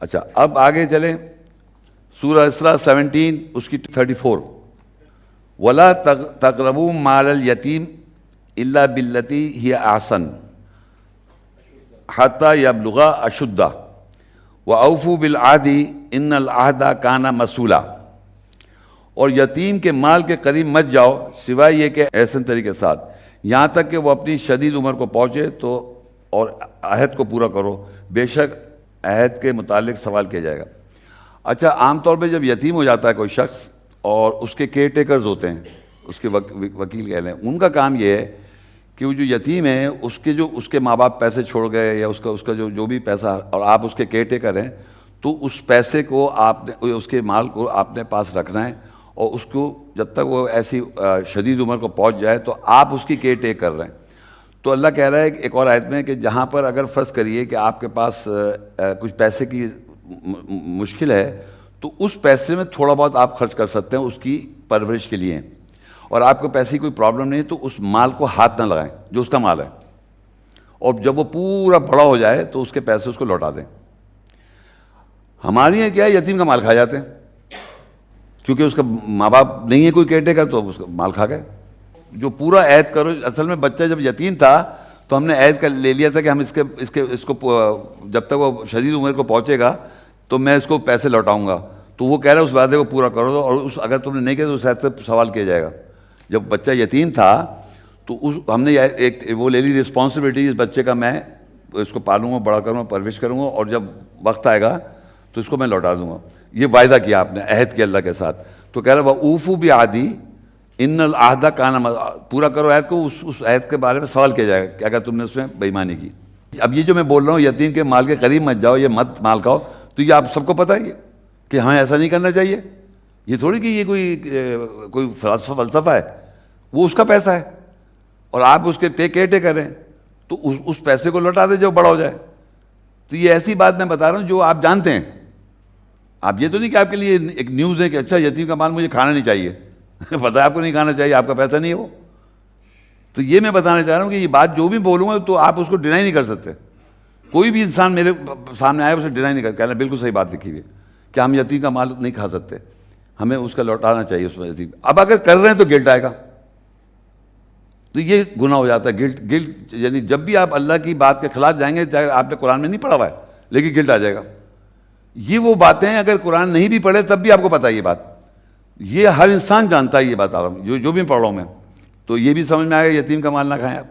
اچھا اب آگے چلیں، سورہ اسراء 17 اس کی 34، وَلَا تَقْرَبُوا مَالَ الْيَتِيمِ إِلَّا بِالَّتِي هِيَ أَحْسَنُ حَتَّى يَبْلُغَ أَشُدَّهُ وَأَوْفُوا بِالْعَهْدِ إِنَّ الْعَهْدَ كَانَ مَسْئُولًا۔ اور یتیم کے مال کے قریب مت جاؤ سوائے یہ کہ احسن طریقے کے ساتھ، یہاں تک کہ وہ اپنی شدید عمر کو پہنچے تو، اور عہد کو پورا کرو، بے شک عہد کے متعلق سوال کیا جائے گا۔ اچھا عام طور پہ جب یتیم ہو جاتا ہے کوئی شخص اور اس کے کیئر ٹیکرز ہوتے ہیں، اس کے وکیل کہہ لیں، ان کا کام یہ ہے کہ وہ جو یتیم ہے اس کے ماں باپ پیسے چھوڑ گئے یا اس کا جو بھی پیسہ، اور آپ اس کے کیئر ٹیکر ہیں، تو اس پیسے کو آپ نے، اس کے مال کو آپ نے پاس رکھنا ہے، اور اس کو جب تک وہ ایسی شدید عمر کو پہنچ جائے تو آپ اس کی کیئر ٹیک کر رہے ہیں۔ تو اللہ کہہ رہا ہے ایک اور آیت میں کہ جہاں پر اگر فرض کریے کہ آپ کے پاس کچھ پیسے کی مشکل ہے تو اس پیسے میں تھوڑا بہت آپ خرچ کر سکتے ہیں اس کی پرورش کے لیے، اور آپ کو پیسے کی کوئی پرابلم نہیں تو اس مال کو ہاتھ نہ لگائیں جو اس کا مال ہے، اور جب وہ پورا بڑا ہو جائے تو اس کے پیسے اس کو لوٹا دیں۔ ہمارے یہاں کیا ہے، یتیم کا مال کھا جاتے ہیں کیونکہ اس کا ماں باپ نہیں ہے کوئی کیئر ٹیکر، تو اس کا مال کھا گئے۔ جو پورا عہد کرو، اصل میں بچہ جب یتیم تھا تو ہم نے عہد کر لے لیا تھا کہ ہم اس کو جب تک وہ شدید عمر کو پہنچے گا تو میں اس کو پیسے لوٹاؤں گا، تو وہ کہہ رہا ہے اس وعدے کو پورا کرو دو، اور اگر تم نے نہیں کیا تو اس عہد سے سوال کیا جائے گا۔ جب بچہ یتیم تھا تو ہم نے ایک وہ لے لی رسپانسبلٹی، اس بچے کا میں اس کو پالوں گا، بڑا کروں گا، پرورش کروں گا، اور جب وقت آئے گا تو اس کو میں لوٹا دوں گا۔ یہ وعدہ کیا آپ نے عہد کے اللہ کے ساتھ، تو کہہ رہا وَأُوفُوا بِعَهْدِي إِنَّ الْعَهْدَ كَانَ، پورا کرو عہد کو، اس عہد کے بارے میں سوال کیا جائے گا کہ اگر تم نے اس میں بے ایمانی کی۔ اب یہ جو میں بول رہا ہوں یتیم کے مال کے قریب مت جاؤ، یہ مت مال کھاؤ، تو یہ آپ سب کو پتہ ہے کہ ہمیں ایسا نہیں کرنا چاہیے۔ یہ تھوڑی کہ یہ کوئی فلسفہ ہے، وہ اس کا پیسہ ہے اور آپ اس کے کیئر ٹیکر ہیں، تو اس پیسے کو لوٹا دیں جب بڑا ہو جائے۔ تو یہ ایسی بات میں بتا رہا ہوں جو آپ جانتے ہیں، آپ یہ تو نہیں کہ آپ کے لیے ایک نیوز ہے کہ اچھا یتیم کا مال مجھے کھانا نہیں چاہیے، پتہ ہے آپ کو نہیں کھانا چاہیے، آپ کا پیسہ نہیں ہے وہ۔ تو یہ میں بتانا چاہ رہا ہوں کہ یہ بات جو بھی بولوں گا تو آپ اس کو ڈینائی نہیں کر سکتے۔ کوئی بھی انسان میرے سامنے آئے اسے ڈینائی نہیں کہنا بالکل صحیح بات لکھی ہوئی ہے کہ ہم یتیم کا مال نہیں کھا سکتے، ہمیں اس کا لوٹانا چاہیے اس میں یتیم۔ اب اگر کر رہے ہیں تو گلٹ آئے گا، تو یہ گناہ ہو جاتا ہے۔ گلٹ یعنی جب بھی آپ اللہ کی بات کے خلاف جائیں گے، چاہے آپ نے قرآن میں نہیں پڑھا ہوا ہے لیکن گلٹ آ جائے گا۔ یہ وہ باتیں اگر قرآن نہیں بھی پڑھے تب بھی آپ کو پتہ ہے یہ بات، یہ ہر انسان جانتا ہے یہ بات، جو بھی پڑھ رہا ہوں میں، تو یہ بھی سمجھ میں آئے گا یتیم کا مال نہ کھائیں آپ۔